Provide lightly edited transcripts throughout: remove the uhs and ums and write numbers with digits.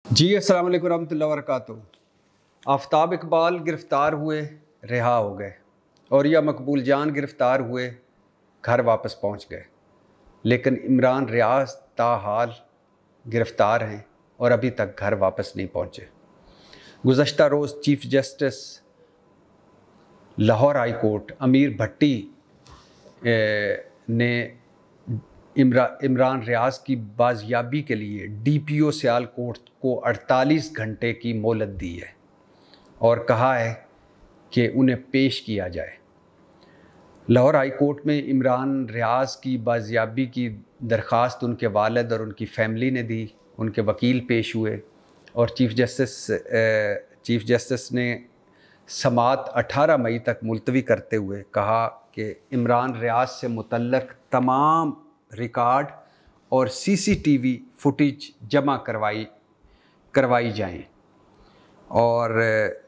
जी अस्सलाम वालेकुम रहमतुल्लाहि व बरकातुहू। आफ्ताब इकबाल गिरफ़्तार हुए, रिहा हो गए, और या मकबूल जान गिरफ़्तार हुए, घर वापस पहुंच गए। लेकिन इमरान रियाज ताहाल गिरफ़्तार हैं और अभी तक घर वापस नहीं पहुंचे। गुज़श्ता रोज़ chief justice Lahore high court Ameer Bhatti ने इमरान रियाज की बाजियाबी के लिए DPO सियालकोट को 48 घंटे की मोहलत दी है और कहा है कि उन्हें पेश किया जाए। लाहौर हाई कोर्ट में इमरान रियाज की बाजियाबी की दरख्वास्त उनके वालिद और उनकी फ़ैमिली ने दी। उनके वकील पेश हुए और चीफ़ जस्टिस ने समाअत 18 मई तक मुलतवी करते हुए कहा कि इमरान रियाज से मुतल्लक तमाम रिकॉर्ड और CCTV फुटेज जमा करवाई जाएं। और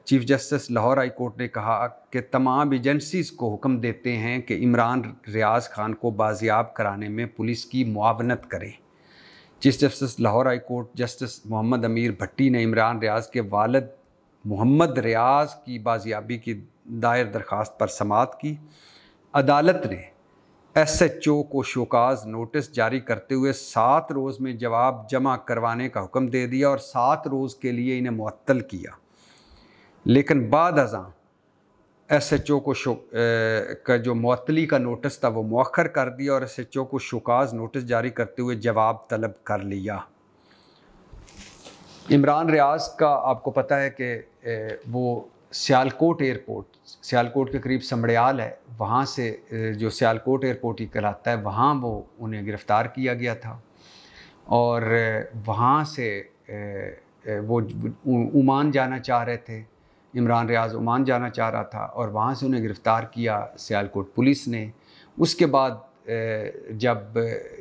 chief justice Lahore high court ने कहा कि तमाम एजेंसीज़ को हुक्म देते हैं कि इमरान रियाज खान को बाजियाब कराने में पुलिस की मुआवनत करें। Chief justice Lahore high court justice Mohammad Amir Bhatti ने इमरान रियाज के वालिद मोहम्मद रियाज की बाजियाबी की दायर दरख्वास्त पर समाअत की। अदालत ने SHO को शोकाज नोटिस जारी करते हुए 7 रोज़ में जवाब जमा करवाने का हुक्म दे दिया और 7 रोज़ के लिए इन्हें मुअत्तल किया। लेकिन बाद अज़ां SHO को का जो मुअत्तली का नोटिस था वो मुअख्खर कर दिया और SHO को शोकाज नोटिस जारी करते हुए जवाब तलब कर लिया। इमरान रियाज का आपको पता है कि वो सियालकोट के करीब समड़ियाल है, वहाँ से जो सियालकोट एयरपोर्ट ही कहलाता है, वहाँ वो उन्हें गिरफ़्तार किया गया था और वहाँ से वो ओमान जाना चाह रहे थे। इमरान रियाज ओमान जाना चाह रहा था और वहाँ से उन्हें गिरफ़्तार किया सियालकोट पुलिस ने। उसके बाद जब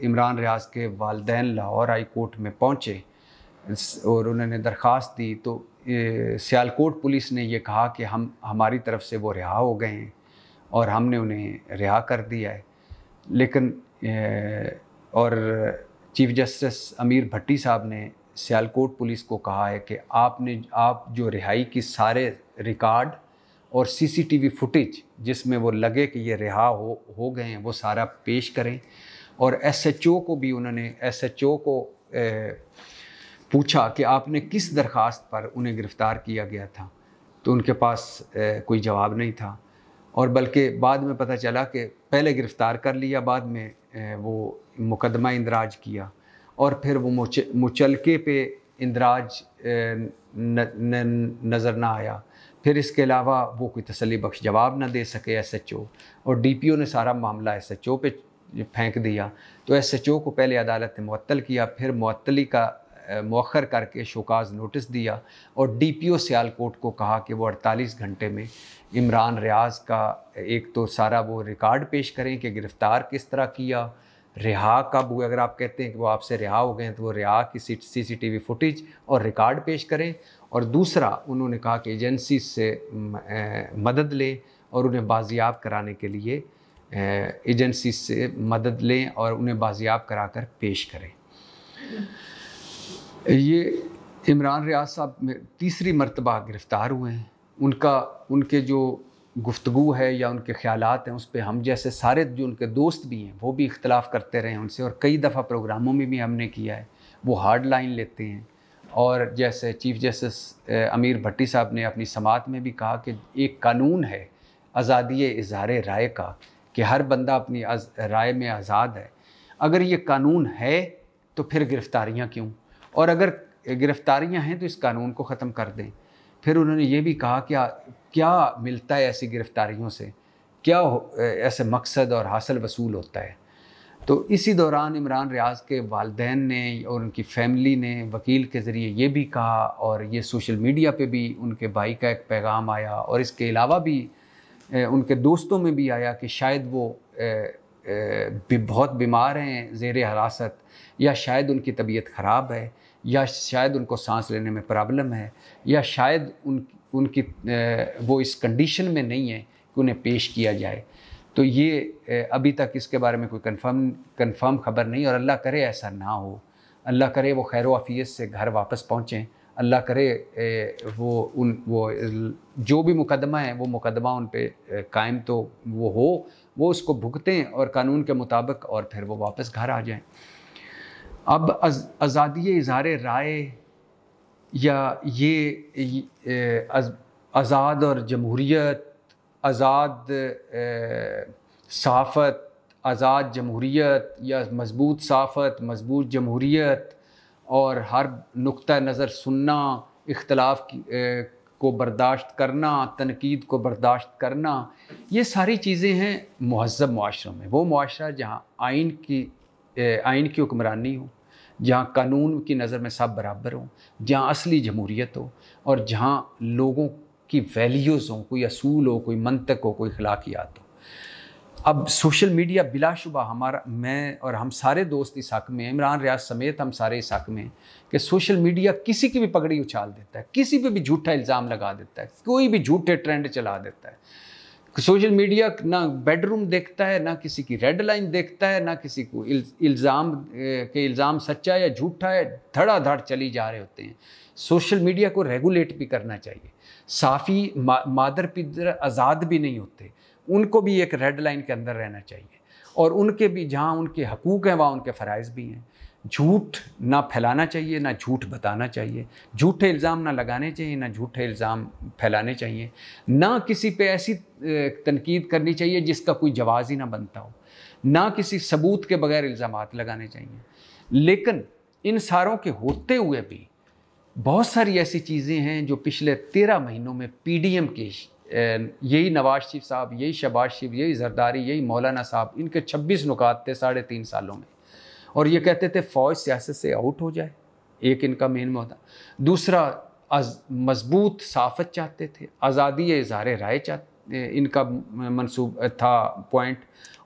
इमरान रियाज के वालिदैन लाहौर हाई कोर्ट में पहुँचे और उन्होंने दरख्वास्त दी तो सियालकोट पुलिस ने ये कहा कि हमारी तरफ से वो रिहा हो गए हैं और हमने उन्हें रिहा कर दिया है। लेकिन और चीफ़ जस्टिस अमीर भट्टी साहब ने सियालकोट पुलिस को कहा है कि आप जो रिहाई की सारे रिकॉर्ड और CCTV फुटेज जिसमें वो लगे कि ये रिहा हो गए हैं वो सारा पेश करें। और SHO को भी उन्होंने SHO को पूछा कि आपने किस दरख्वास्त पर उन्हें गिरफ़्तार किया गया था, तो उनके पास कोई जवाब नहीं था। और बल्कि बाद में पता चला कि पहले गिरफ़्तार कर लिया, बाद में वो मुकदमा इंदराज किया और फिर वो मुचलके पे इंदराज नज़र ना आया। फिर इसके अलावा वो कोई तसल्ली बख्श जवाब ना दे सके SHO, और DPO ने सारा मामला SHO पे फेंक दिया। तो SHO को पहले अदालत ने मुअत्तल किया, फिर मुअत्तली का मुअख्खर करके शोकाज नोटिस दिया और DPO सियालकोट को कहा कि वो 48 घंटे में इमरान रियाज का एक तो सारा वो रिकॉर्ड पेश करें कि गिरफ़्तार किस तरह किया, रिहा कब हुए। अगर आप कहते हैं कि वो आपसे रिहा हो गए हैं तो वो रिहा की CCTV फुटेज और रिकॉर्ड पेश करें। और दूसरा उन्होंने कहा कि एजेंसी से मदद लें और उन्हें बाजियाब कराने के लिए एजेंसी से मदद लें और उन्हें बाजियाब कराकर पेश करें। ये इमरान रियाज साहब तीसरी मरतबा गिरफ़्तार हुए हैं। उनके जो गुफ्तगू है या उनके ख़यालात हैं उस पर हम जैसे सारे जो उनके दोस्त भी हैं वो भी इख्तलाफ़ करते रहे उनसे, और कई दफ़ा प्रोग्रामों में भी हमने किया है। वो हार्ड लाइन लेते हैं और जैसे चीफ़ जस्टिस अमीर भट्टी साहब ने अपनी समाअत में भी कहा कि एक कानून है आज़ादी इज़हार राय का कि हर बंदा अपनी राय में आज़ाद है। अगर ये कानून है तो फिर गिरफ़्तारियाँ क्यों, और अगर गिरफ़्तारियाँ हैं तो इस कानून को ख़त्म कर दें। फिर उन्होंने ये भी कहा कि क्या मिलता है ऐसी गिरफ़्तारियों से, क्या ऐसे मकसद और हासिल वसूल होता है। तो इसी दौरान इमरान रियाज के वालिदैन ने और उनकी फ़ैमिली ने वकील के ज़रिए ये भी कहा, और ये सोशल मीडिया पे भी उनके भाई का एक पैगाम आया और इसके अलावा भी उनके दोस्तों में भी आया कि शायद वो बहुत बीमार हैं ज़ेर हिरासत, या शायद उनकी तबीयत ख़राब है, या शायद उनको सांस लेने में प्रॉब्लम है, या शायद उनकी वो इस कंडीशन में नहीं है कि उन्हें पेश किया जाए। तो ये अभी तक इसके बारे में कोई कंफर्म ख़बर नहीं, और अल्लाह करे ऐसा ना हो। अल्लाह करे वो खैर आफ़ियत से घर वापस पहुँचें। अल्लाह करे वो जो भी मुकदमा है वो मुकदमा उन पे कायम तो वो उसको भुगतें और कानून के मुताबिक, और फिर वो वापस घर आ जाएं। अब आज़ादी इज़हार राय या ये आज़ाद और जमहूरियत, आज़ाद सहाफ़त, आज़ाद जमहूरियत या मज़बूत सहाफ़त, मज़बूत जमहूरियत, और हर नुक्ता नज़र सुनना, इख्तलाफ को बर्दाश्त करना, तनकीद को बर्दाश्त करना, ये सारी चीज़ें हैं मुहज़्ज़ब मुआशरों में। वो मुआशरा जहाँ आइन की हुक्मरानी हो, जहाँ कानून की नज़र में सब बराबर हों, जहाँ असली जमहूरियत हो, और जहाँ लोगों की वैल्यूज़ हों, कोई असूल हो, कोई मंतक हो, कोई अखलाकियात हो। अब सोशल मीडिया बिलाशुबा मैं और हम सारे दोस्त इस हक़ में, इमरान रियाज समेत हम सारे इस हक़ में, कि सोशल मीडिया किसी की भी पगड़ी उछाल देता है, किसी पे भी झूठा इल्ज़ाम लगा देता है, कोई भी झूठे ट्रेंड चला देता है। सोशल मीडिया ना बेडरूम देखता है, ना किसी की रेड लाइन देखता है, ना किसी को इल्ज़ाम सच्चा या झूठा है, धड़ाधड़ चली जा रहे होते हैं। सोशल मीडिया को रेगुलेट भी करना चाहिए। साफ़ी मादर पिदर आज़ाद भी नहीं होते, उनको भी एक रेड लाइन के अंदर रहना चाहिए, और उनके भी जहाँ उनके हकूक़ हैं वहाँ उनके फ़राइज़ भी हैं। झूठ ना फैलाना चाहिए, ना झूठ बताना चाहिए, झूठे इल्ज़ाम ना लगाने चाहिए, ना झूठे इल्ज़ाम फैलाने चाहिए, ना किसी पे ऐसी तनकीद करनी चाहिए जिसका कोई जवाज़ ही ना बनता हो, ना किसी सबूत के बगैर इल्ज़ामात लगाने चाहिए। लेकिन इन सारों के होते हुए भी बहुत सारी ऐसी चीज़ें हैं जो पिछले 13 महीनों में PDM के यही नवाज शरीफ साहब, यही शहबाज शरीफ, यही जरदारी, यही मौलाना साहब, इनके 26 नुकात थे 3.5 सालों में, और ये कहते थे फ़ौज सियासत से आउट हो जाए, एक इनका मेन मुद्दा। दूसरा मजबूत सहाफ़त चाहते थे, आज़ादी इज़हार राय इनका मंसूब था पॉइंट,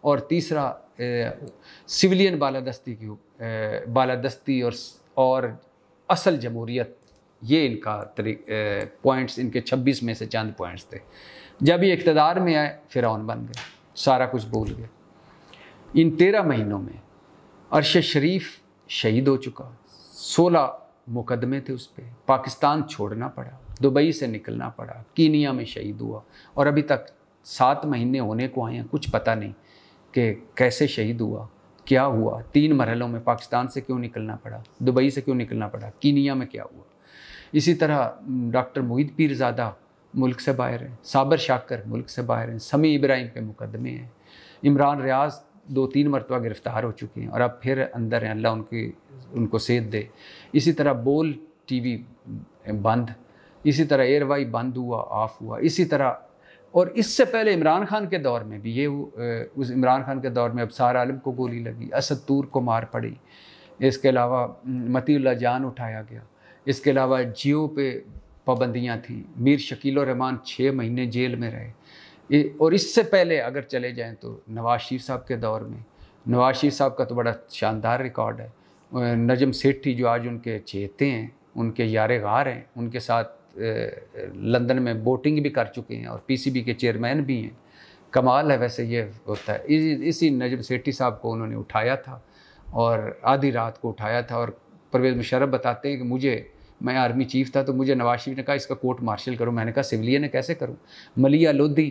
और तीसरा सिविलियन बालादस्ती और असल जमहूरियत, ये इनका पॉइंट्स, इनके 26 में से चंद पॉइंट्स थे। जब ये इक़्तिदार में आए फ़िरौन बन गए, सारा कुछ भूल गए। इन 13 महीनों में अरशद शरीफ शहीद हो चुका, 16 मुकदमे थे उस पर, पाकिस्तान छोड़ना पड़ा, दुबई से निकलना पड़ा, कीनिया में शहीद हुआ, और अभी तक 7 महीने होने को आए हैं, कुछ पता नहीं कि कैसे शहीद हुआ, क्या हुआ, 3 मरहलों में पाकिस्तान से क्यों निकलना पड़ा, दुबई से क्यों निकलना पड़ा, कीनिया में क्या हुआ। इसी तरह डॉक्टर मोहित पीरज़ादा मुल्क से बाहर हैं, साबर शाकर मुल्क से बाहर हैं, समी इब्राहिम पे मुकदमे हैं, इमरान रियाज 2-3 मरतबा गिरफ़्तार हो चुके हैं और अब फिर अंदर हैं, अल्लाह उनको सेहत दे। इसी तरह बोल TV बंद, इसी तरह एयरवाई बंद हुआ, ऑफ हुआ, इसी तरह। और इससे पहले इमरान खान के दौर में भी ये उस इमरान खान के दौर में अबसार आलम को गोली लगी, असद तूर को मार पड़ी, इसके अलावा मतीउल्लाह जान उठाया गया, इसके अलावा जियो पे पाबंदियाँ थी, मीर शकील और रहमान 6 महीने जेल में रहे। और इससे पहले अगर चले जाएं तो नवाज शरीफ साहब के दौर में, नवाज शरीफ साहब का तो बड़ा शानदार रिकॉर्ड है। नजम सेठी जो आज उनके चहेते हैं, उनके यार गार हैं, उनके साथ लंदन में बोटिंग भी कर चुके हैं और PCB के चेयरमैन भी हैं। कमाल है वैसे ये होता है। इसी नजम सेठी साहब को उन्होंने उठाया था और आधी रात को उठाया था, और परवेज़ मुशर्रफ बताते हैं कि मैं आर्मी चीफ था तो मुझे नवाज शरीफ ने कहा इसका कोर्ट मार्शल करो। मैंने कहा सिविलियन है कैसे करूं। मलिया लोधी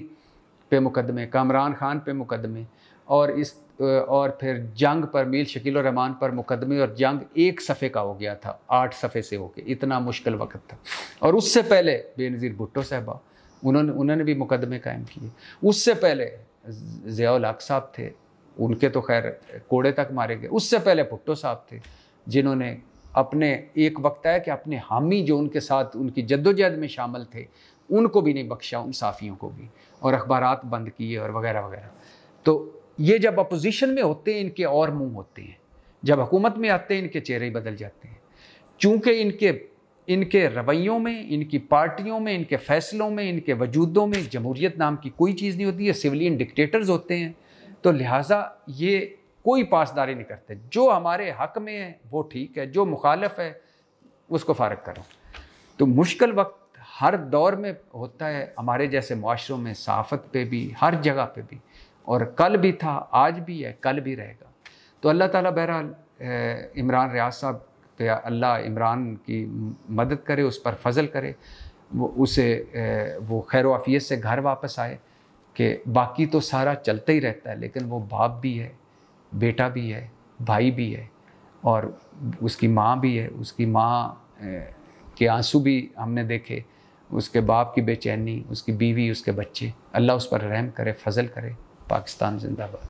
पे मुकदमे, कामरान खान पे मुकदमे, और फिर जंग पर मीर शकील और रहमान पर मुकदमे, और जंग 1 सफ़े का हो गया था, 8 सफ़े से होके, इतना मुश्किल वक्त था। और उससे पहले बेनज़ीर भुट्टो साहबा, उन्होंने भी मुकदमे कायम किए। उससे पहले ज़ियाउल हक साहब थे, उनके तो खैर कोड़े तक मारे गए। उससे पहले भुट्टो साहब थे जिन्होंने अपने एक वक्त है कि अपने हामी जो उनके साथ उनकी जद्दोजहद में शामिल थे उनको भी नहीं बख्शा, उन साफ़ियों को भी, और अखबारात बंद किए और वगैरह वगैरह। तो ये जब अपोजिशन में होते हैं इनके और मुंह होते हैं, जब हुकूमत में आते हैं इनके चेहरे ही बदल जाते हैं। चूँकि इनके रवैयों में, इनकी पार्टियों में, इनके फ़ैसलों में, इनके वजूदों में जमहूरियत नाम की कोई चीज़ नहीं होती है, सिविलियन डिक्टेटर्स होते हैं। तो लिहाजा ये कोई पासदारी नहीं करते। जो हमारे हक़ में है वो ठीक है, जो मुखालफ है उसको फ़ारग करो। तो मुश्किल वक्त हर दौर में होता है, हमारे जैसे मुआशरों में, सहाफ़त पे भी, हर जगह पे भी, और कल भी था, आज भी है, कल भी रहेगा। तो अल्लाह ताला बहरहाल इमरान रियाज साहब पे अल्लाह इमरान की मदद करे, उस पर फजल करे, वो खैर आफियत से घर वापस आए। कि बाकी तो सारा चलता ही रहता है, लेकिन वो बाप भी है, बेटा भी है, भाई भी है, और उसकी माँ भी है। उसकी माँ के आंसू भी हमने देखे, उसके बाप की बेचैनी, उसकी बीवी, उसके बच्चे। अल्लाह उस पर रहम करे, फजल करे। पाकिस्तान जिंदाबाद।